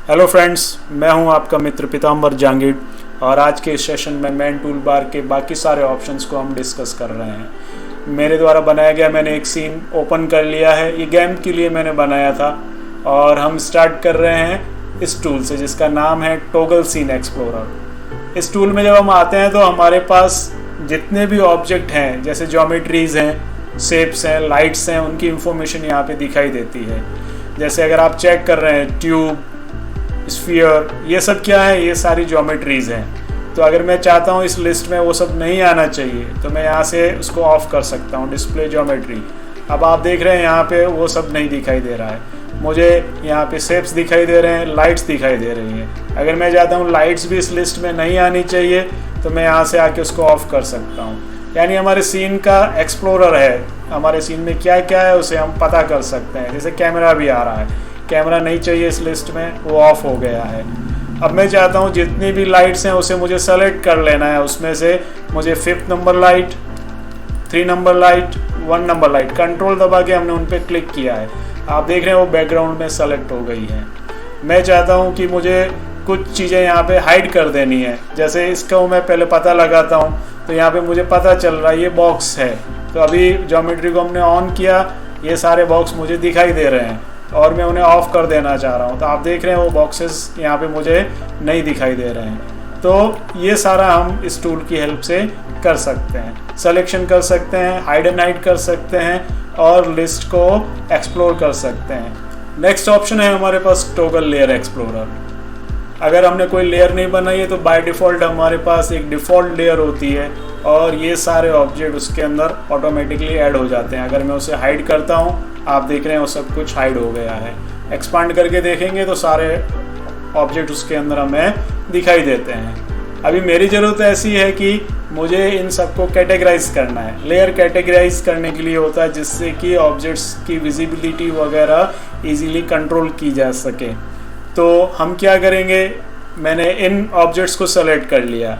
Hello friends, मैं हूं आपका मित्र पीताम्बर जांगीड़ और आज के इस सेशन में मेन टूल बार के बाकी सारे ऑप्शंस को हम डिस्कस कर रहे हैं। मेरे द्वारा बनाया गया मैंने एक सीन ओपन कर लिया है। ये गेम के लिए मैंने बनाया था और हम स्टार्ट कर रहे हैं इस टूल से जिसका नाम है टॉगल सीन एक्सप्लोरर। इस टूल में जब हम आते हैं तो हमारे पास जितने भी ऑब्जेक्ट हैं जैसे ज्योमेट्रीज हैं, शेप्स हैं, लाइट्स हैं, उनकी इंफॉर्मेशन यहाँ पे दिखाई देती है। जैसे अगर आप चेक कर रहे हैं ट्यूब, स्फीयर, ये सब क्या है, ये सारी ज्योमेट्रीज हैं। तो अगर मैं चाहता हूँ इस लिस्ट में वो सब नहीं आना चाहिए तो मैं यहाँ से उसको ऑफ कर सकता हूँ, डिस्प्ले ज्योमेट्री। अब आप देख रहे हैं यहाँ पे वो सब नहीं दिखाई दे रहा है। मुझे यहाँ पे शेप्स दिखाई दे रहे हैं, लाइट्स दिखाई दे रही हैं। अगर मैं चाहता हूँ लाइट्स भी इस लिस्ट में नहीं आनी चाहिए तो मैं यहाँ से आके उसको ऑफ कर सकता हूँ। यानी हमारे सीन का एक्सप्लोरर है, हमारे सीन में क्या क्या है उसे हम पता कर सकते हैं। जैसे कैमरा भी आ रहा है, कैमरा नहीं चाहिए इस लिस्ट में, वो ऑफ हो गया है। अब मैं चाहता हूँ जितनी भी लाइट्स हैं उसे मुझे सेलेक्ट कर लेना है। उसमें से मुझे 5th number light, 3 number light, 1 number light, control दबा के हमने उन पर क्लिक किया है। आप देख रहे हैं वो बैकग्राउंड में सेलेक्ट हो गई है। मैं चाहता हूँ कि मुझे कुछ चीज़ें यहाँ पे हाइड कर देनी है। जैसे इसका मैं पहले पता लगाता हूँ तो यहाँ पे मुझे पता चल रहा है ये बॉक्स है। तो अभी ज्योमेट्री को हमने ऑन किया, ये सारे बॉक्स मुझे दिखाई दे रहे हैं और मैं उन्हें ऑफ कर देना चाह रहा हूँ। तो आप देख रहे हैं वो बॉक्सेस यहाँ पे मुझे नहीं दिखाई दे रहे हैं। तो ये सारा हम इस टूल की हेल्प से कर सकते हैं। सिलेक्शन कर सकते हैं, हाइड एंड हाइड कर सकते हैं और लिस्ट को एक्सप्लोर कर सकते हैं। नेक्स्ट ऑप्शन है हमारे पास टॉगल लेयर एक्सप्लोरर। अगर हमने कोई लेयर नहीं बनाई है तो बाय डिफ़ॉल्ट हमारे पास एक डिफ़ॉल्ट लेयर होती है और ये सारे ऑब्जेक्ट उसके अंदर ऑटोमेटिकली ऐड हो जाते हैं। अगर मैं उसे हाइड करता हूँ, आप देख रहे हैं वो सब कुछ हाइड हो गया है। एक्सपांड करके देखेंगे तो सारे ऑब्जेक्ट उसके अंदर हमें दिखाई देते हैं। अभी मेरी ज़रूरत ऐसी है कि मुझे इन सबको कैटेगराइज करना है। लेयर कैटेगराइज करने के लिए होता है जिससे कि ऑब्जेक्ट्स की विजिबिलिटी वगैरह ईजीली कंट्रोल की जा सके। तो हम क्या करेंगे, मैंने इन ऑब्जेक्ट्स को सेलेक्ट कर लिया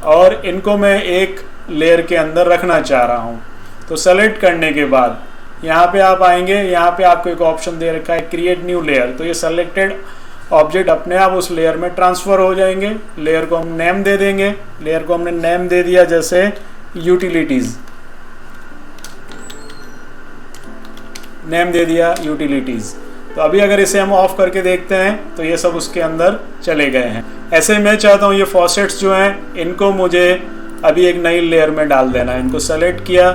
और इनको मैं एक लेयर के अंदर रखना चाह रहा हूँ। तो सेलेक्ट करने के बाद यहाँ पे आप आएंगे, यहाँ पे आपको एक ऑप्शन दे रखा है क्रिएट न्यू लेयर। तो ये सेलेक्टेड ऑब्जेक्ट अपने आप उस लेयर में ट्रांसफ़र हो जाएंगे। लेयर को हम नेम दे देंगे। लेयर को हमने नेम दे दिया जैसे यूटिलिटीज़, नेम दे दिया यूटिलिटीज़। तो अभी अगर इसे हम ऑफ करके देखते हैं तो ये सब उसके अंदर चले गए हैं। ऐसे मैं चाहता हूँ ये फॉसेट्स जो हैं इनको मुझे अभी एक नई लेयर में डाल देना है। इनको सेलेक्ट किया,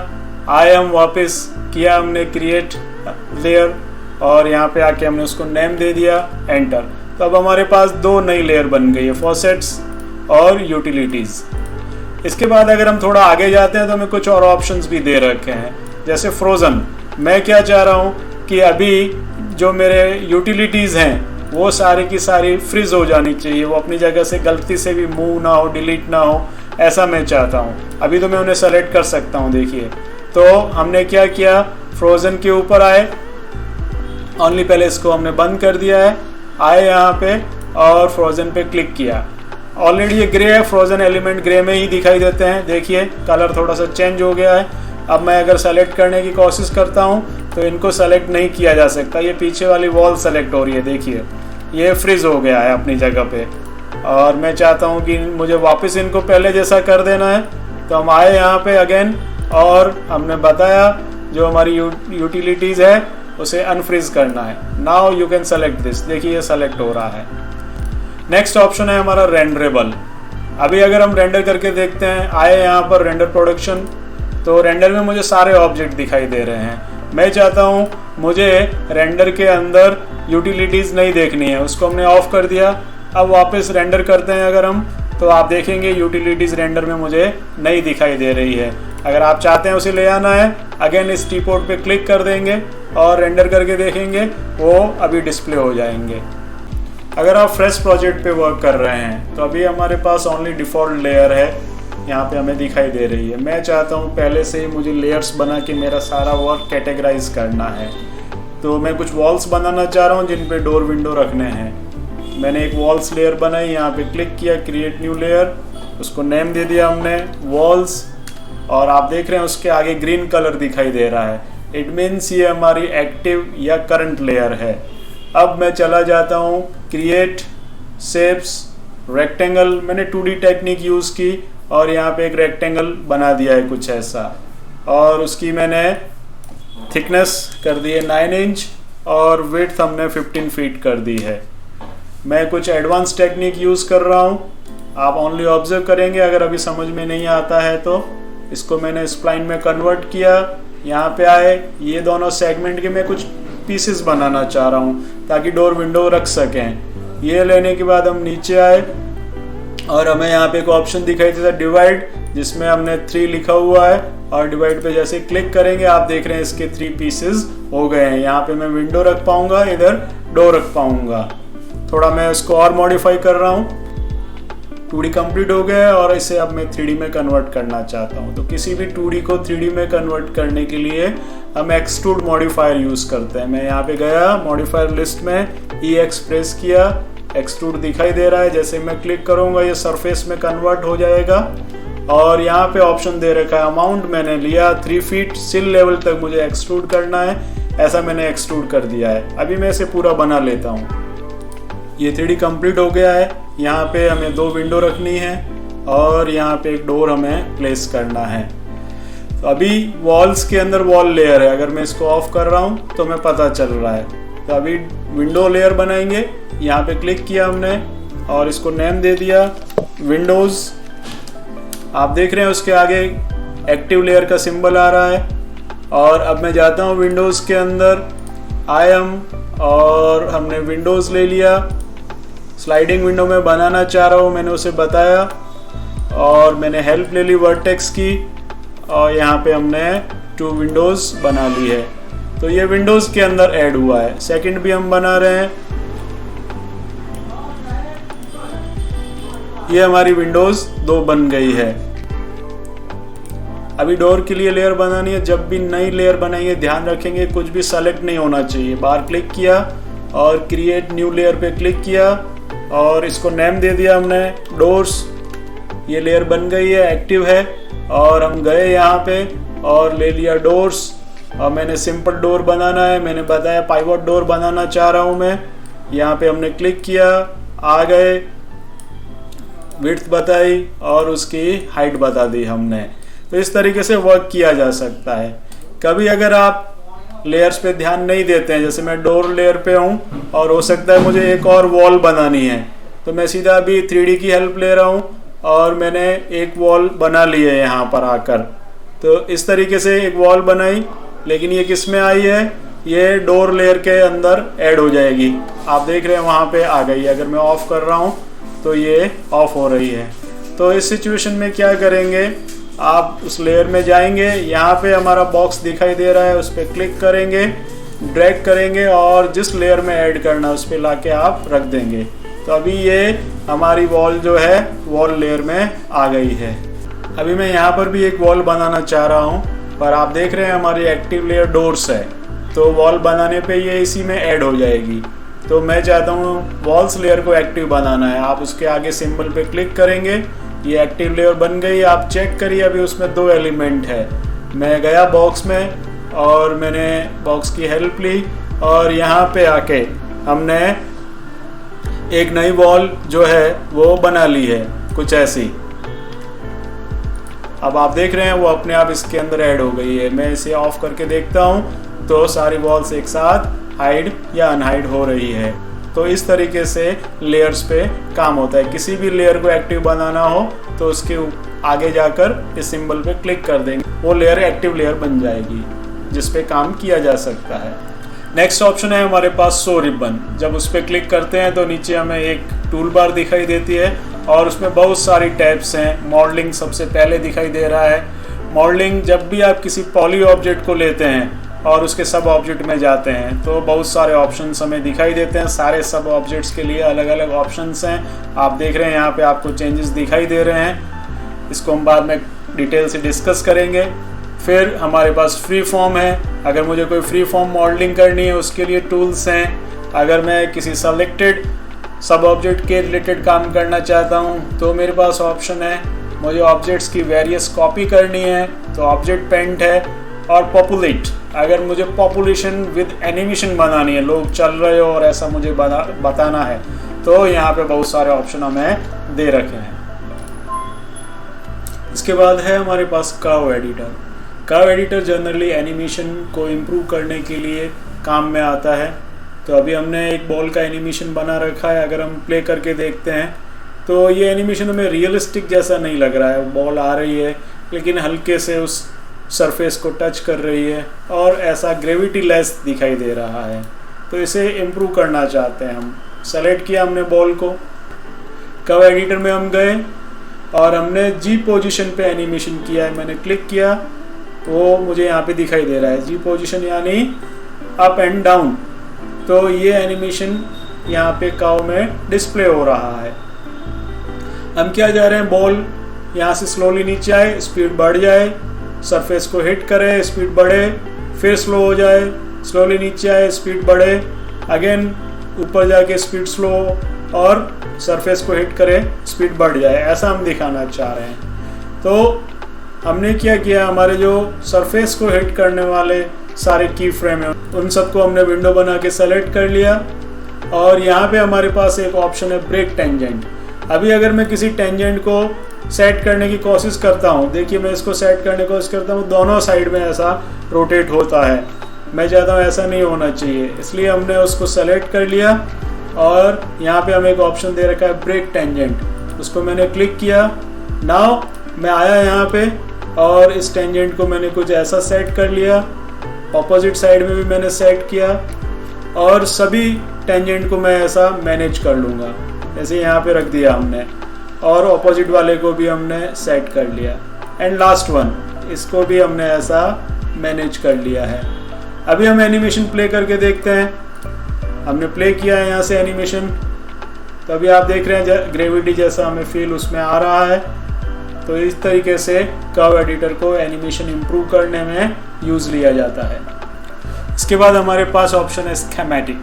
आए हम वापस किया हमने क्रिएट लेयर और यहाँ पे आके हमने उसको नेम दे दिया, एंटर। तो अब हमारे पास 2 नई लेयर बन गई है, फॉसेट्स और यूटिलिटीज़। इसके बाद अगर हम थोड़ा आगे जाते हैं तो हमें कुछ और ऑप्शंस भी दे रखे हैं जैसे फ्रोज़न। मैं क्या चाह रहा हूँ कि अभी जो मेरे यूटिलिटीज़ हैं वो सारी की सारी फ्रीज हो जानी चाहिए, वो अपनी जगह से गलती से भी मूव ना हो, डिलीट ना हो, ऐसा मैं चाहता हूँ। अभी तो मैं उन्हें सेलेक्ट कर सकता हूँ। देखिए तो हमने क्या किया, फ्रोज़न के ऊपर आए, ओनली पहले इसको हमने बंद कर दिया है, आए यहाँ पे और फ्रोज़न पे क्लिक किया। ऑलरेडी ये ग्रे है, फ्रोज़न एलिमेंट ग्रे में ही दिखाई देते हैं। देखिए कलर थोड़ा सा चेंज हो गया है। अब मैं अगर सेलेक्ट करने की कोशिश करता हूँ तो इनको सेलेक्ट नहीं किया जा सकता। ये पीछे वाली वॉल सेलेक्ट हो रही है, देखिए ये फ्रीज हो गया है अपनी जगह पे। और मैं चाहता हूँ कि मुझे वापस इनको पहले जैसा कर देना है। तो हम आए यहाँ पे अगेन और हमने बताया जो हमारी यूटिलिटीज़ है उसे अनफ्रीज करना है। Now you can select this. देखिए ये सेलेक्ट हो रहा है। नेक्स्ट ऑप्शन है हमारा रेंडरेबल। अभी अगर हम रेंडर करके देखते हैं, आए यहाँ पर रेंडर प्रोडक्शन, तो रेंडर में मुझे सारे ऑब्जेक्ट दिखाई दे रहे हैं। मैं चाहता हूँ मुझे रेंडर के अंदर यूटिलिटीज़ नहीं देखनी है, उसको हमने ऑफ कर दिया। अब वापस रेंडर करते हैं अगर हम, तो आप देखेंगे यूटिलिटीज़ रेंडर में मुझे नहीं दिखाई दे रही है। अगर आप चाहते हैं उसे ले आना है, अगेन इस टी-पोर्ट पे क्लिक कर देंगे और रेंडर करके देखेंगे वो अभी डिस्प्ले हो जाएंगे। अगर आप फ्रेश प्रोजेक्ट पे वर्क कर रहे हैं तो अभी हमारे पास ओनली डिफ़ॉल्ट लेयर है, यहाँ पे हमें दिखाई दे रही है। मैं चाहता हूँ पहले से ही मुझे लेयर्स बना के मेरा सारा वर्क कैटेगराइज करना है। तो मैं कुछ वॉल्स बनाना चाह रहा हूँ जिन पे डोर विंडो रखने हैं। मैंने एक वॉल्स लेयर बनाई, यहाँ पे क्लिक किया क्रिएट न्यू लेयर, उसको नेम दे दिया हमने वॉल्स और आप देख रहे हैं उसके आगे ग्रीन कलर दिखाई दे रहा है। इट मीन्स ये हमारी एक्टिव या करंट लेयर है। अब मैं चला जाता हूँ क्रिएट शेप्स रेक्टेंगल, मैंने 2D टेक्निक यूज़ की और यहाँ पे एक रेक्टेंगल बना दिया है कुछ ऐसा, और उसकी मैंने थिकनेस कर दी है 9 इंच और विड्थ हमने 15 फीट कर दी है। मैं कुछ एडवांस टेक्निक यूज़ कर रहा हूँ, आप ओनली ऑब्जर्व करेंगे। अगर अभी समझ में नहीं आता है तो इसको मैंने स्प्लाइन में कन्वर्ट किया, यहाँ पे आए, ये दोनों सेगमेंट के मैं कुछ पीसेस बनाना चाह रहा हूँ ताकि डोर विंडो रख सकें। ये लेने के बाद हम नीचे आए और हमें यहाँ पे एक ऑप्शन दिखाई देता है डिवाइड, जिसमें हमने 3 लिखा हुआ है और डिवाइड पे जैसे क्लिक करेंगे आप देख रहे हैं इसके 3 पीसेस हो गए हैं। यहाँ पे मैं विंडो रख पाऊंगा, इधर डोर रख पाऊंगा। थोड़ा मैं इसको और मॉडिफाई कर रहा हूँ। 2D कंप्लीट हो गया है और इसे अब मैं 3D में कन्वर्ट करना चाहता हूँ। तो किसी भी 2D को 3D में कन्वर्ट करने के लिए हम एक्सट्रूड मॉडिफायर यूज़ करते हैं। मैं यहाँ पे गया मॉडिफायर लिस्ट में EX प्रेस किया, एक्सट्रूड दिखाई दे रहा है, जैसे मैं क्लिक करूँगा ये सरफेस में कन्वर्ट हो जाएगा। और यहाँ पे ऑप्शन दे रखा है अमाउंट, मैंने लिया 3 फीट, सिल लेवल तक मुझे एक्सट्रूड करना है, ऐसा मैंने एक्सट्रूड कर दिया है। अभी मैं इसे पूरा बना लेता हूँ। ये 3D कंप्लीट हो गया है। यहाँ पे हमें 2 विंडो रखनी है और यहाँ पे एक डोर हमें प्लेस करना है। तो अभी वॉल्स के अंदर वॉल लेयर है, अगर मैं इसको ऑफ कर रहा हूँ तो मैं पता चल रहा है। तो अभी विंडो लेयर बनाएंगे, यहाँ पे क्लिक किया हमने और इसको नेम दे दिया विंडोज़। आप देख रहे हैं उसके आगे एक्टिव लेयर का सिंबल आ रहा है। और अब मैं जाता हूँ विंडोज़ के अंदर, आए हम और हमने विंडोज़ ले लिया। स्लाइडिंग विंडो में बनाना चाह रहा हूँ, मैंने उसे बताया और मैंने हेल्प ले ली वर्टेक्स की और यहाँ पे हमने 2 विंडोज़ बना ली है। तो ये विंडोज़ के अंदर ऐड हुआ है। सेकंड भी हम बना रहे हैं, ये हमारी विंडोज़ 2 बन गई है। अभी डोर के लिए लेयर बनानी है। जब भी नई लेयर बनाएंगे ध्यान रखेंगे कुछ भी सेलेक्ट नहीं होना चाहिए। बाहर क्लिक किया और क्रिएट न्यू लेयर पे क्लिक किया और इसको नेम दे दिया हमने डोर्स। ये लेयर बन गई है, एक्टिव है। और हम गए यहाँ पे और ले लिया डोर्स और मैंने सिंपल डोर बनाना है, मैंने बताया पाइवट डोर बनाना चाह रहा हूँ मैं। यहाँ पे हमने क्लिक किया, आ गए, विड्थ बताई और उसकी हाइट बता दी हमने। तो इस तरीके से वर्क किया जा सकता है। कभी अगर आप लेयर्स पे ध्यान नहीं देते हैं, जैसे मैं डोर लेयर पे हूँ और हो सकता है मुझे एक और वॉल बनानी है, तो मैं सीधा अभी 3D की हेल्प ले रहा हूँ और मैंने एक वॉल बना ली है यहाँ पर आकर। तो इस तरीके से एक वॉल बनाई, लेकिन ये किस में आई है, ये डोर लेयर के अंदर ऐड हो जाएगी। आप देख रहे हैं वहाँ पे आ गई। अगर मैं ऑफ कर रहा हूँ तो ये ऑफ हो रही है। तो इस सिचुएशन में क्या करेंगे, आप उस लेयर में जाएंगे, यहाँ पे हमारा बॉक्स दिखाई दे रहा है, उस पर क्लिक करेंगे, ड्रैग करेंगे और जिस लेयर में ऐड करना है उस पर लाके आप रख देंगे। तो अभी ये हमारी वॉल जो है वॉल लेयर में आ गई है। अभी मैं यहाँ पर भी एक वॉल बनाना चाह रहा हूँ, पर आप देख रहे हैं हमारी एक्टिव लेयर डोर्स है, तो वॉल बनाने पे ये इसी में ऐड हो जाएगी। तो मैं चाहता हूँ वॉल्स लेयर को एक्टिव बनाना है। आप उसके आगे सिंबल पे क्लिक करेंगे, ये एक्टिव लेयर बन गई। आप चेक करिए अभी उसमें 2 एलिमेंट है। मैं गया बॉक्स में और मैंने बॉक्स की हेल्प ली और यहाँ पे आके हमने एक नई वॉल जो है वो बना ली है कुछ ऐसी। अब आप देख रहे हैं वो अपने आप इसके अंदर ऐड हो गई है। मैं इसे ऑफ करके देखता हूँ तो सारी वॉल्स एक साथ हाइड या अनहाइड हो रही है। तो इस तरीके से लेयर्स पे काम होता है। किसी भी लेयर को एक्टिव बनाना हो तो उसके आगे जाकर इस सिंबल पे क्लिक कर देंगे, वो लेयर एक्टिव लेयर बन जाएगी जिस पे काम किया जा सकता है। नेक्स्ट ऑप्शन है हमारे पास शो रिबन। जब उस पर क्लिक करते हैं तो नीचे हमें एक टूल बार दिखाई देती है और उसमें बहुत सारी टैब्स हैं। मॉडलिंग सबसे पहले दिखाई दे रहा है। मॉडलिंग, जब भी आप किसी पॉली ऑब्जेक्ट को लेते हैं और उसके सब ऑब्जेक्ट में जाते हैं तो बहुत सारे ऑप्शंस हमें दिखाई देते हैं। सारे सब ऑब्जेक्ट्स के लिए अलग अलग ऑप्शंस हैं। आप देख रहे हैं यहाँ पे आपको चेंजेस दिखाई दे रहे हैं। इसको हम बाद में डिटेल से डिस्कस करेंगे। फिर हमारे पास फ्री फॉर्म है। अगर मुझे कोई फ्री फॉर्म मॉडलिंग करनी है उसके लिए टूल्स हैं। अगर मैं किसी सेलेक्टेड सब ऑब्जेक्ट के रिलेटेड काम करना चाहता हूँ तो मेरे पास ऑप्शन है। मुझे ऑब्जेक्ट्स की वेरियस कॉपी करनी है तो ऑब्जेक्ट पेंट है। और पॉपुलेट, अगर मुझे पॉपुलेशन विद एनिमेशन बनानी है, लोग चल रहे हो और ऐसा मुझे बताना है, तो यहाँ पे बहुत सारे ऑप्शन हमें दे रखे हैं। इसके बाद है हमारे पास curve editor. Curve editor generally animation को इम्प्रूव करने के लिए काम में आता है। तो अभी हमने एक बॉल का एनिमेशन बना रखा है, अगर हम प्ले करके देखते हैं तो ये एनिमेशन हमें रियलिस्टिक जैसा नहीं लग रहा है। बॉल आ रही है लेकिन हल्के से उस सरफेस को टच कर रही है और ऐसा ग्रेविटी लेस दिखाई दे रहा है। तो इसे इम्प्रूव करना चाहते हैं हम। सेलेक्ट किया हमने बॉल को, कर्व एडिटर में हम गए और हमने जी पोजीशन पे एनिमेशन किया है। मैंने क्लिक किया तो मुझे यहाँ पे दिखाई दे रहा है जी पोजीशन यानी अप एंड डाउन। तो ये एनिमेशन यहाँ पे कर्व में डिस्प्ले हो रहा है। हम क्या जा रहे हैं, बॉल यहाँ से स्लोली नीचे आए, स्पीड बढ़ जाए, सरफेस को हिट करे, स्पीड बढ़े, फिर स्लो हो जाए, स्लोली नीचे आए, स्पीड बढ़े, अगेन ऊपर जाके स्पीड स्लो और सरफेस को हिट करे, स्पीड बढ़ जाए, ऐसा हम दिखाना चाह रहे हैं। तो हमने क्या किया, हमारे जो सरफेस को हिट करने वाले सारे की फ्रेम है उन सबको हमने विंडो बना के सेलेक्ट कर लिया और यहाँ पे हमारे पास एक ऑप्शन है ब्रेक टेंजेंट। अभी अगर मैं किसी टेंजेंट को सेट करने की कोशिश करता हूँ, देखिए मैं इसको सेट करने की कोशिश करता हूँ, दोनों साइड में ऐसा रोटेट होता है। मैं चाहता हूँ ऐसा नहीं होना चाहिए, इसलिए हमने उसको सेलेक्ट कर लिया और यहाँ पे हमें एक ऑप्शन दे रखा है ब्रेक टेंजेंट, उसको मैंने क्लिक किया। नाउ मैं आया यहाँ पे और इस टेंजेंट को मैंने कुछ ऐसा सेट कर लिया, ऑपोजिट साइड में भी मैंने सेट किया और सभी टेंजेंट को मैं ऐसा मैनेज कर लूँगा। जैसे यहाँ पे रख दिया हमने और ऑपोजिट वाले को भी हमने सेट कर लिया एंड लास्ट वन इसको भी हमने ऐसा मैनेज कर लिया है। अभी हम एनिमेशन प्ले करके देखते हैं। हमने प्ले किया है यहाँ से एनिमेशन, तो अभी आप देख रहे हैं ग्रेविटी जैसा हमें फील उसमें आ रहा है। तो इस तरीके से कर्व एडिटर को एनिमेशन इम्प्रूव करने में यूज़ लिया जाता है। इसके बाद हमारे पास ऑप्शन है स्कीमेटिक।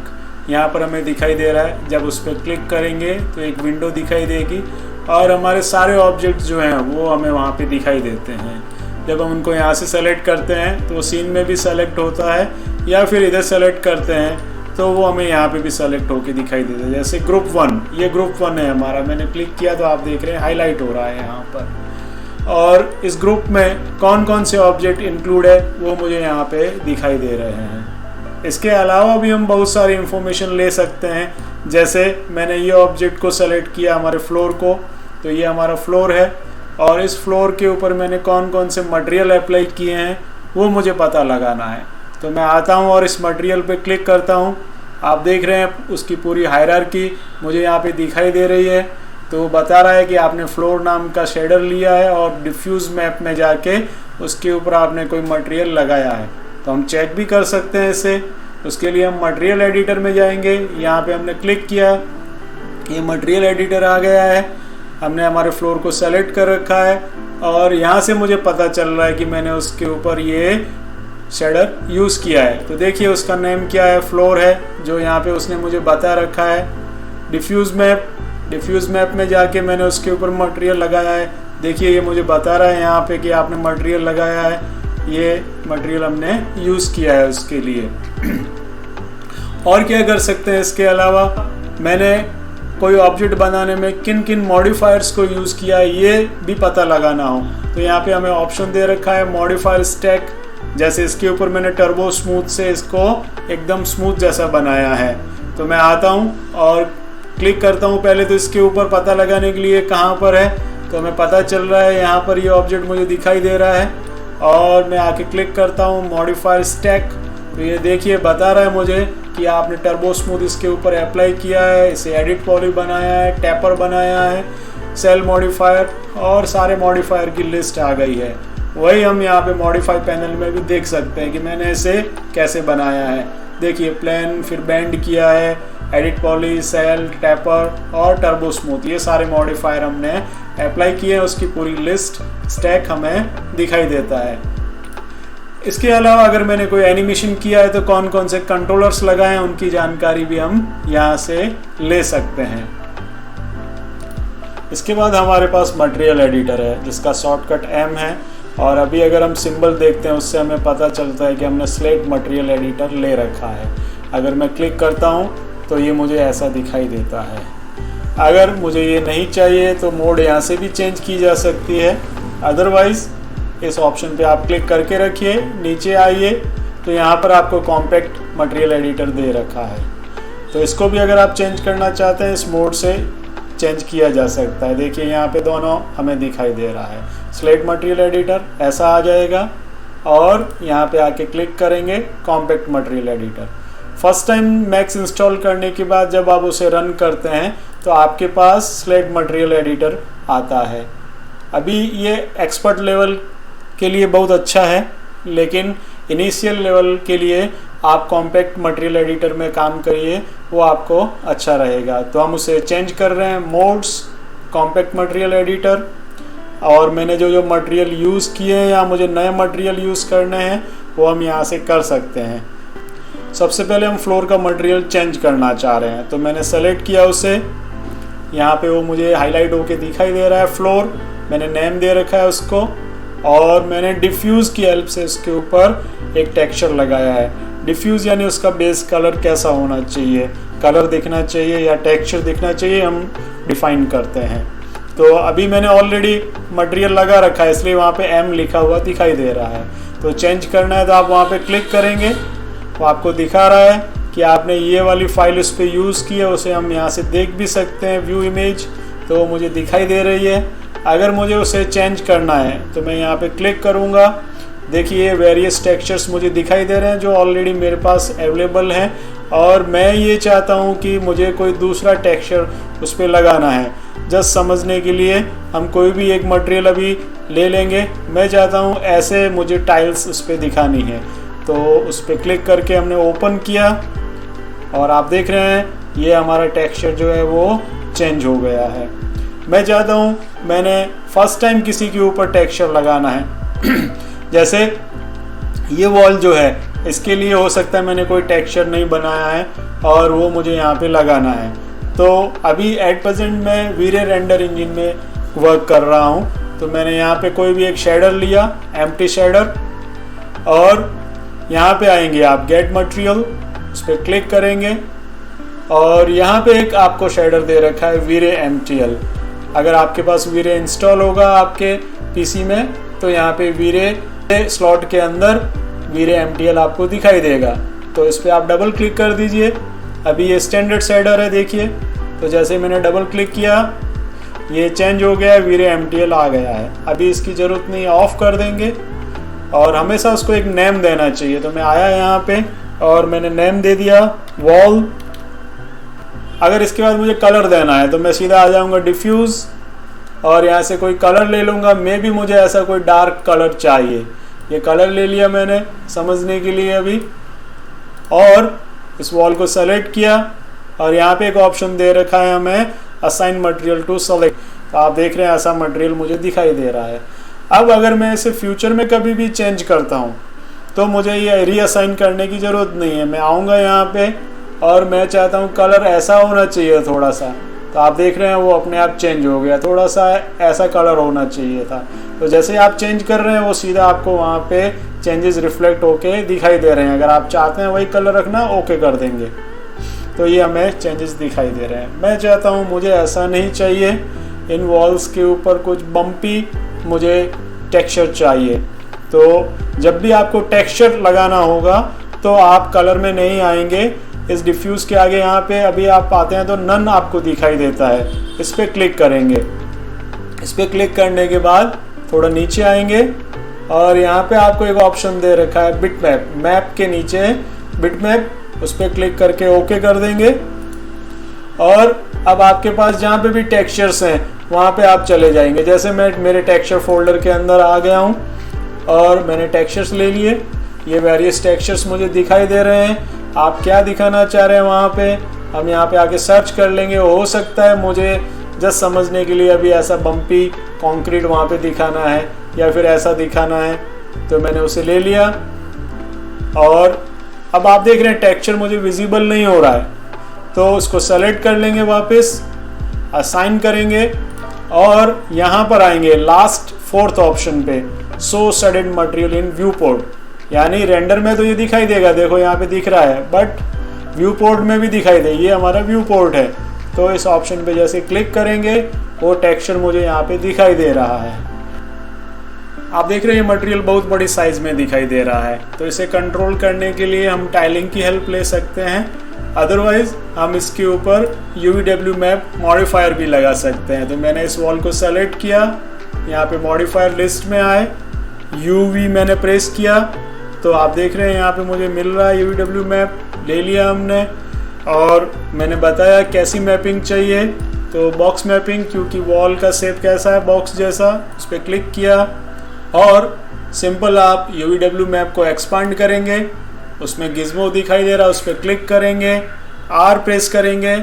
यहाँ पर हमें दिखाई दे रहा है, जब उस पर क्लिक करेंगे तो एक विंडो दिखाई देगी और हमारे सारे ऑब्जेक्ट्स जो हैं वो हमें वहाँ पे दिखाई देते हैं। जब हम उनको यहाँ से सेलेक्ट करते हैं तो सीन में भी सेलेक्ट होता है, या फिर इधर सेलेक्ट करते हैं तो वो हमें यहाँ पे भी सेलेक्ट होके दिखाई देता है। जैसे ग्रुप 1, ये ग्रुप 1 है हमारा, मैंने क्लिक किया तो आप देख रहे हैं हाईलाइट हो रहा है यहाँ पर। और इस ग्रुप में कौन कौन से ऑब्जेक्ट इंक्लूड है वो मुझे यहाँ पे दिखाई दे रहे हैं। इसके अलावा भी हम बहुत सारी इंफॉर्मेशन ले सकते हैं। जैसे मैंने ये ऑब्जेक्ट को सेलेक्ट किया, हमारे फ्लोर को, तो ये हमारा फ्लोर है और इस फ्लोर के ऊपर मैंने कौन कौन से मटेरियल अप्लाई किए हैं वो मुझे पता लगाना है। तो मैं आता हूँ और इस मटेरियल पे क्लिक करता हूँ। आप देख रहे हैं उसकी पूरी हायरार्की मुझे यहाँ पे दिखाई दे रही है। तो बता रहा है कि आपने फ्लोर नाम का शेडर लिया है और डिफ्यूज मैप में जाके उसके ऊपर आपने कोई मटेरियल लगाया है। तो हम चेक भी कर सकते हैं इसे। उसके लिए हम मटेरियल एडिटर में जाएंगे, यहाँ पे हमने क्लिक किया, ये मटेरियल एडिटर आ गया है। हमने हमारे फ्लोर को सेलेक्ट कर रखा है और यहाँ से मुझे पता चल रहा है कि मैंने उसके ऊपर ये शेडर यूज़ किया है। तो देखिए उसका नेम क्या है, फ्लोर है, जो यहाँ पे उसने मुझे बता रखा है। डिफ्यूज मैप में जाके मैंने उसके ऊपर मटेरियल लगाया है। देखिए ये मुझे बता रहा है यहाँ पे कि आपने मटेरियल लगाया है, ये मटेरियल हमने यूज़ किया है उसके लिए। और क्या कर सकते हैं, इसके अलावा मैंने कोई ऑब्जेक्ट बनाने में किन किन मॉडिफायर्स को यूज़ किया है ये भी पता लगाना हो तो यहाँ पे हमें ऑप्शन दे रखा है मॉडिफायर स्टैक। जैसे इसके ऊपर मैंने टर्बो स्मूथ से इसको एकदम स्मूथ जैसा बनाया है। तो मैं आता हूँ और क्लिक करता हूँ पहले तो इसके ऊपर पता लगाने के लिए कहाँ पर है, तो हमें पता चल रहा है यहाँ पर ये ऑब्जेक्ट मुझे दिखाई दे रहा है। और मैं आके क्लिक करता हूँ मॉडिफायर स्टैक, तो ये देखिए बता रहा है मुझे कि आपने टर्बो स्मूथ इसके ऊपर अप्लाई किया है, इसे एडिट पॉली बनाया है, टैपर बनाया है, सेल मॉडिफायर और सारे मॉडिफायर की लिस्ट आ गई है। वही हम यहाँ पे मॉडिफाई पैनल में भी देख सकते हैं कि मैंने इसे कैसे बनाया है। देखिए प्लेन, फिर बेंड किया है, एडिट पॉली, सेल, टैपर और टर्बो स्मूथ, ये सारे मॉडिफायर हमने अप्लाई किए हैं। उसकी पूरी लिस्ट स्टैक हमें दिखाई देता है। इसके अलावा अगर मैंने कोई एनिमेशन किया है तो कौन कौन से कंट्रोलर्स लगाए हैं उनकी जानकारी भी हम यहाँ से ले सकते हैं। इसके बाद हमारे पास मटेरियल एडिटर है जिसका शॉर्टकट M है। और अभी अगर हम सिंबल देखते हैं उससे हमें पता चलता है कि हमने स्लेट मटेरियल एडिटर ले रखा है। अगर मैं क्लिक करता हूँ तो ये मुझे ऐसा दिखाई देता है। अगर मुझे ये नहीं चाहिए तो मोड यहाँ से भी चेंज की जा सकती है। अदरवाइज़ इस ऑप्शन पे आप क्लिक करके रखिए, नीचे आइए तो यहाँ पर आपको कॉम्पैक्ट मटेरियल एडिटर दे रखा है। तो इसको भी अगर आप चेंज करना चाहते हैं इस मोड से चेंज किया जा सकता है। देखिए यहाँ पे दोनों हमें दिखाई दे रहा है। स्लेट मटेरियल एडिटर ऐसा आ जाएगा और यहाँ पे आके क्लिक करेंगे compact material editor. First time max install करने के बाद जब आप उसे रन करते हैं तो आपके पास स्लेट मटेरियल एडिटर आता है। अभी ये एक्सपर्ट लेवल के लिए बहुत अच्छा है, लेकिन इनिशियल लेवल के लिए आप कॉम्पैक्ट मटेरियल एडिटर में काम करिए, वो आपको अच्छा रहेगा। तो हम उसे चेंज कर रहे हैं, मोड्स कॉम्पैक्ट मटेरियल एडिटर। और मैंने जो मटेरियल यूज़ किए हैं या मुझे नए मटेरियल यूज़ करने हैं वो हम यहाँ से कर सकते हैं। सबसे पहले हम फ्लोर का मटेरियल चेंज करना चाह रहे हैं, तो मैंने सेलेक्ट किया उसे। यहाँ पे वो मुझे हाईलाइट होके दिखाई दे रहा है फ्लोर। मैंने नेम दे रखा है उसको और मैंने डिफ्यूज़ की हेल्प से इसके ऊपर एक टेक्सचर लगाया है। डिफ्यूज़ यानी उसका बेस कलर कैसा होना चाहिए, कलर दिखना चाहिए या टेक्सचर दिखना चाहिए, हम डिफाइन करते हैं। तो अभी मैंने ऑलरेडी मटेरियल लगा रखा है इसलिए वहाँ पे M लिखा हुआ दिखाई दे रहा है। तो चेंज करना है तो आप वहाँ पे क्लिक करेंगे, वो आपको दिखा रहा है कि आपने ये वाली फाइल उस पर यूज़ की है। उसे हम यहाँ से देख भी सकते हैं, व्यू इमेज, तो वो मुझे दिखाई दे रही है। अगर मुझे उसे चेंज करना है तो मैं यहाँ पे क्लिक करूँगा। देखिए वेरियस टेक्सचर्स मुझे दिखाई दे रहे हैं जो ऑलरेडी मेरे पास अवेलेबल हैं, और मैं ये चाहता हूँ कि मुझे कोई दूसरा टेक्सचर उस पर लगाना है। जस्ट समझने के लिए हम कोई भी एक मटेरियल अभी ले लेंगे। मैं चाहता हूँ ऐसे मुझे टाइल्स उस पर दिखानी है, तो उस पर क्लिक करके हमने ओपन किया और आप देख रहे हैं ये हमारा टेक्सचर जो है वो चेंज हो गया है। मैं चाहता हूँ मैंने फर्स्ट टाइम किसी के ऊपर टेक्सचर लगाना है जैसे ये वॉल जो है इसके लिए हो सकता है मैंने कोई टेक्सचर नहीं बनाया है और वो मुझे यहाँ पे लगाना है। तो अभी एट प्रेजेंट मैं वीरे रेंडर इंजन में वर्क कर रहा हूँ। तो मैंने यहाँ पे कोई भी एक शेडर लिया, एम्प्टी शेडर, और यहाँ पे आएंगे आप गेट मटेरियल, उस पर क्लिक करेंगे और यहाँ पे एक आपको शेडर दे रखा है वीरे MTL। अगर आपके पास वीरे इंस्टॉल होगा आपके पीसी में तो यहाँ पे वीरे स्लॉट के अंदर वीरे MTL आपको दिखाई देगा। तो इस पर आप डबल क्लिक कर दीजिए। अभी ये स्टैंडर्ड शेडर है, देखिए। तो जैसे मैंने डबल क्लिक किया ये चेंज हो गया, वीरे MTL आ गया है। अभी इसकी ज़रूरत नहीं, ऑफ कर देंगे और हमेशा उसको एक नेम देना चाहिए। तो मैं आया यहाँ पे और मैंने नेम दे दिया वॉल। अगर इसके बाद मुझे कलर देना है तो मैं सीधा आ जाऊँगा डिफ्यूज़ और यहाँ से कोई कलर ले लूँगा। मे भी मुझे ऐसा कोई डार्क कलर चाहिए, ये कलर ले लिया मैंने समझने के लिए अभी, और इस वॉल को सेलेक्ट किया और यहाँ पे एक ऑप्शन दे रखा है हमें असाइन मटेरियल टू सेलेक्ट। तो आप देख रहे हैं ऐसा मटेरियल मुझे दिखाई दे रहा है। अब अगर मैं इसे फ्यूचर में कभी भी चेंज करता हूँ तो मुझे ये रीअसाइन करने की ज़रूरत नहीं है। मैं आऊँगा यहाँ पे और मैं चाहता हूँ कलर ऐसा होना चाहिए थोड़ा सा, तो आप देख रहे हैं वो अपने आप चेंज हो गया, थोड़ा सा ऐसा कलर होना चाहिए था। तो जैसे आप चेंज कर रहे हैं वो सीधा आपको वहाँ पे चेंजेस रिफ्लेक्ट होके दिखाई दे रहे हैं। अगर आप चाहते हैं वही कलर रखना, ओके कर देंगे, तो ये हमें चेंजेस दिखाई दे रहे हैं। मैं चाहता हूँ मुझे ऐसा नहीं चाहिए, इन वॉल्स के ऊपर कुछ बम्पी मुझे टेक्सचर चाहिए। तो जब भी आपको टेक्सचर लगाना होगा तो आप कलर में नहीं आएंगे, इस डिफ्यूज़ के आगे यहाँ पे अभी आप आते हैं तो नन आपको दिखाई देता है, इस पर क्लिक करेंगे। इस पर क्लिक करने के बाद थोड़ा नीचे आएंगे और यहाँ पे आपको एक ऑप्शन दे रखा है बिट मैप, मैप के नीचे बिट मैप, उस पर क्लिक करके ओके कर देंगे। और अब आपके पास जहाँ पे भी टेक्सचर्स हैं वहाँ पे आप चले जाएंगे। जैसे मैं मेरे टेक्सचर फोल्डर के अंदर आ गया हूँ और मैंने टेक्सचर्स ले लिए, ये वेरियस टेक्सचर्स मुझे दिखाई दे रहे हैं। आप क्या दिखाना चाह रहे हैं वहाँ पे हम यहाँ पे आके सर्च कर लेंगे। हो सकता है मुझे जस्ट समझने के लिए अभी ऐसा बम्पी कंक्रीट वहाँ पे दिखाना है या फिर ऐसा दिखाना है, तो मैंने उसे ले लिया। और अब आप देख रहे हैं टेक्सचर मुझे विजिबल नहीं हो रहा है, तो उसको सेलेक्ट कर लेंगे, वापस असाइन करेंगे और यहाँ पर आएंगे लास्ट फोर्थ ऑप्शन पे, show shaded material in viewport, यानी रेंडर में तो ये दिखाई देगा, देखो यहाँ पे दिख रहा है, बट व्यू पोर्ट में भी दिखाई दे, ये हमारा व्यू पोर्ट है। तो इस ऑप्शन पे जैसे क्लिक करेंगे वो टेक्सचर मुझे यहाँ पे दिखाई दे रहा है। आप देख रहे हैं मटेरियल बहुत बड़ी साइज में दिखाई दे रहा है। तो इसे कंट्रोल करने के लिए हम टाइलिंग की हेल्प ले सकते हैं, अदरवाइज हम इसके ऊपर UVW मैप मॉडिफायर भी लगा सकते हैं। तो मैंने इस वॉल को सेलेक्ट किया, यहाँ पे मॉडिफायर लिस्ट में आए, UV मैंने प्रेस किया, तो आप देख रहे हैं यहाँ पे मुझे मिल रहा है UVW मैप, ले लिया हमने। और मैंने बताया कैसी मैपिंग चाहिए, तो बॉक्स मैपिंग, क्योंकि वॉल का शेप कैसा है बॉक्स जैसा, उस पर क्लिक किया और सिंपल आप UVW मैप को एक्सपांड करेंगे, उसमें गिज़्मो दिखाई दे रहा है, उस पर क्लिक करेंगे, R प्रेस करेंगे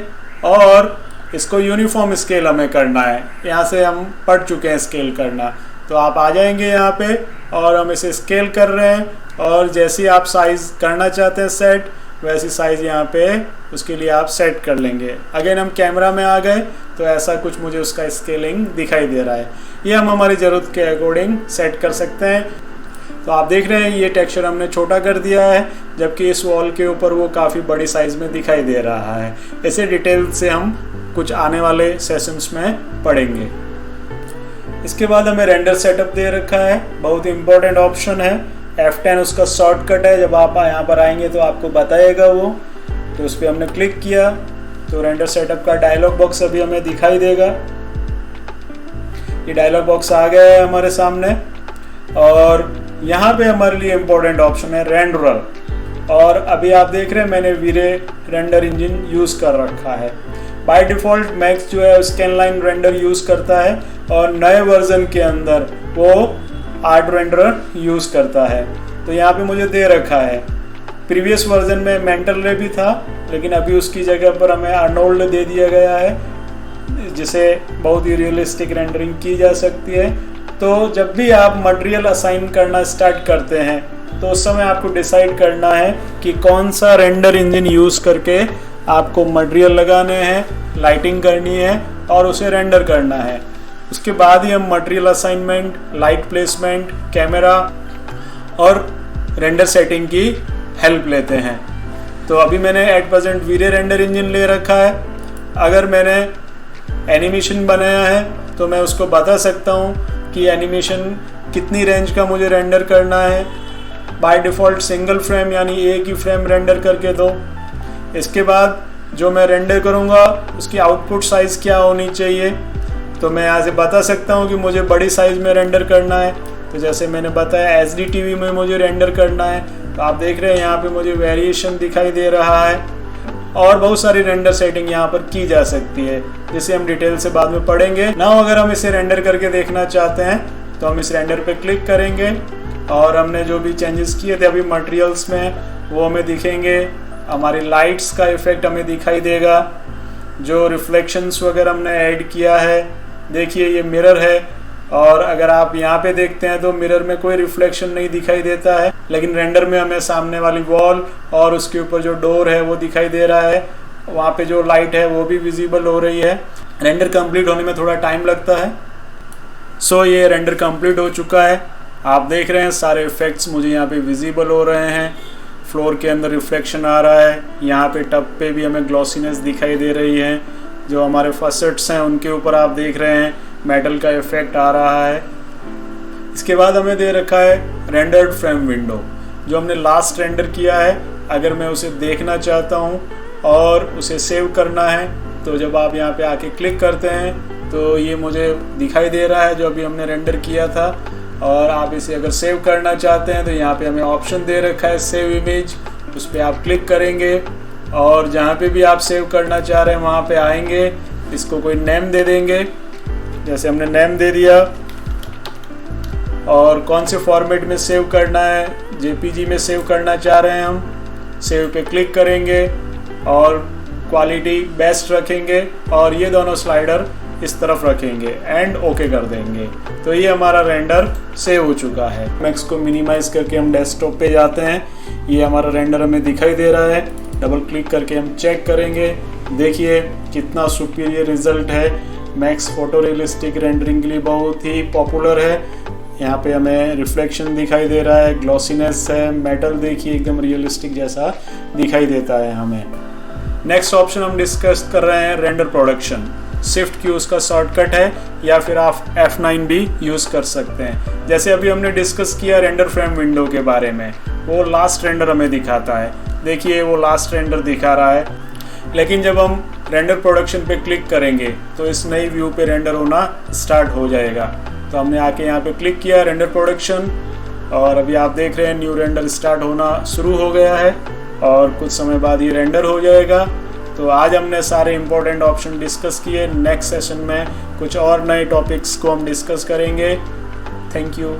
और इसको यूनिफॉर्म स्केल हमें करना है। यहाँ से हम पढ़ चुके हैं स्केल करना, तो आप आ जाएंगे यहाँ पे और हम इसे स्केल कर रहे हैं, और जैसे आप साइज़ करना चाहते हैं सेट, वैसी साइज़ यहाँ पे उसके लिए आप सेट कर लेंगे। अगेन हम कैमरा में आ गए तो ऐसा कुछ मुझे उसका स्केलिंग दिखाई दे रहा है, ये हम हमारी ज़रूरत के अकॉर्डिंग सेट कर सकते हैं। तो आप देख रहे हैं ये टेक्सचर हमने छोटा कर दिया है, जबकि इस वॉल के ऊपर वो काफ़ी बड़ी साइज़ में दिखाई दे रहा है। इसे डिटेल से हम कुछ आने वाले सेशंस में पढ़ेंगे। इसके बाद हमें रेंडर सेटअप दे रखा है, बहुत इंपॉर्टेंट ऑप्शन है। F10 उसका शॉर्टकट है, जब आप यहाँ पर आएंगे तो आपको बताएगा वो, तो उस पर हमने क्लिक किया तो रेंडर सेटअप का डायलॉग बॉक्स अभी हमें दिखाई देगा। ये डायलॉग बॉक्स आ गया है हमारे सामने, और यहाँ पे हमारे लिए इम्पोर्टेंट ऑप्शन है रेंडरर। और अभी आप देख रहे हैं मैंने वीरे रेंडर इंजन यूज़ कर रखा है। बाय डिफ़ॉल्ट मैक्स जो है स्कैनलाइन रेंडर यूज़ करता है, और नए वर्जन के अंदर वो आर्ट रेंडरर यूज़ करता है। तो यहाँ पे मुझे दे रखा है, प्रीवियस वर्जन में मेंटल रे भी था, लेकिन अभी उसकी जगह पर हमें अर्नोल्ड दे दिया गया है, जिसे बहुत ही रियलिस्टिक रेंडरिंग की जा सकती है। तो जब भी आप मटेरियल असाइन करना स्टार्ट करते हैं तो उस समय आपको डिसाइड करना है कि कौन सा रेंडर इंजन यूज़ करके आपको मटेरियल लगाने हैं, लाइटिंग करनी है और उसे रेंडर करना है। उसके बाद ही हम material assignment, light placement, camera और रेंडर सेटिंग की हेल्प लेते हैं। तो अभी मैंने at present Veere render engine ले रखा है। अगर मैंने एनिमेशन बनाया है तो मैं उसको बता सकता हूँ कि एनिमेशन कितनी रेंज का मुझे रेंडर करना है। बाय डिफ़ॉल्ट सिंगल फ्रेम यानी एक ही फ्रेम रेंडर करके दो। इसके बाद जो मैं रेंडर करूँगा उसकी आउटपुट साइज़ क्या होनी चाहिए, तो मैं यहाँ से बता सकता हूँ कि मुझे बड़ी साइज़ में रेंडर करना है। तो जैसे मैंने बताया HD TV में मुझे रेंडर करना है, तो आप देख रहे हैं यहाँ पे मुझे वेरिएशन दिखाई दे रहा है। और बहुत सारी रेंडर सेटिंग यहाँ पर की जा सकती है, जिसे हम डिटेल से बाद में पढ़ेंगे। ना अगर हम इसे रेंडर करके देखना चाहते हैं तो हम इस रेंडर पे क्लिक करेंगे, और हमने जो भी चेंजेस किए थे अभी मटेरियल्स में वो हमें दिखेंगे। हमारी लाइट्स का इफेक्ट हमें दिखाई देगा, जो रिफ्लेक्शंस वगैरह हमने ऐड किया है। देखिए ये मिरर है, और अगर आप यहाँ पे देखते हैं तो मिरर में कोई रिफ्लेक्शन नहीं दिखाई देता है, लेकिन रेंडर में हमें सामने वाली वॉल और उसके ऊपर जो डोर है वो दिखाई दे रहा है। वहाँ पे जो लाइट है वो भी विजिबल हो रही है। रेंडर कंप्लीट होने में थोड़ा टाइम लगता है। सो ये रेंडर कंप्लीट हो चुका है। आप देख रहे हैं सारे इफेक्ट्स मुझे यहाँ पे विजिबल हो रहे हैं। फ्लोर के अंदर रिफ्लेक्शन आ रहा है, यहाँ पे टब पे भी हमें ग्लॉसीनेस दिखाई दे रही है। जो हमारे फसेट्स हैं उनके ऊपर आप देख रहे हैं मेटल का इफेक्ट आ रहा है। इसके बाद हमें दे रखा है रेंडर्ड फ्रेम विंडो, जो हमने लास्ट रेंडर किया है। अगर मैं उसे देखना चाहता हूँ और उसे सेव करना है तो जब आप यहाँ पे आके क्लिक करते हैं तो ये मुझे दिखाई दे रहा है जो अभी हमने रेंडर किया था। और आप इसे अगर सेव करना चाहते हैं तो यहाँ पे हमें ऑप्शन दे रखा है सेव इमेज, उस पर आप क्लिक करेंगे और जहाँ पे भी आप सेव करना चाह रहे हैं वहाँ पे आएंगे। इसको कोई नेम दे देंगे, जैसे हमने नेम दे दिया। और कौन से फॉर्मेट में सेव करना है, JPG में सेव करना चाह रहे हैं हम, सेव पे क्लिक करेंगे और क्वालिटी बेस्ट रखेंगे और ये दोनों स्लाइडर इस तरफ रखेंगे एंड ओके कर देंगे। तो ये हमारा रेंडर सेव हो चुका है। मैक्स को मिनिमाइज करके हम डेस्कटॉप पे जाते हैं। ये हमारा रेंडर हमें दिखाई दे रहा है। डबल क्लिक करके हम चेक करेंगे। देखिए कितना सुपीरियर रिजल्ट है। मैक्स फोटो रियलिस्टिक रेंडरिंग के लिए बहुत ही पॉपुलर है। यहाँ पे हमें रिफ्लेक्शन दिखाई दे रहा है, ग्लॉसीनेस है, मेटल देखिए एकदम रियलिस्टिक जैसा दिखाई देता है हमें। नेक्स्ट ऑप्शन हम डिस्कस कर रहे हैं रेंडर प्रोडक्शन। शिफ्ट की उसका शॉर्टकट है या फिर आप F9 भी यूज़ कर सकते हैं। जैसे अभी हमने डिस्कस किया रेंडर फ्रेम विंडो के बारे में, वो लास्ट रेंडर हमें दिखाता है, देखिए वो लास्ट रेंडर दिखा रहा है। लेकिन जब हम रेंडर प्रोडक्शन पे क्लिक करेंगे तो इस नई व्यू पे रेंडर होना स्टार्ट हो जाएगा। तो हमने आके यहाँ पे क्लिक किया रेंडर प्रोडक्शन और अभी आप देख रहे हैं न्यू रेंडर स्टार्ट होना शुरू हो गया है और कुछ समय बाद ये रेंडर हो जाएगा। तो आज हमने सारे इंपॉर्टेंट ऑप्शन डिस्कस किए। नेक्स्ट सेशन में कुछ और नए टॉपिक्स को हम डिस्कस करेंगे। Thank you.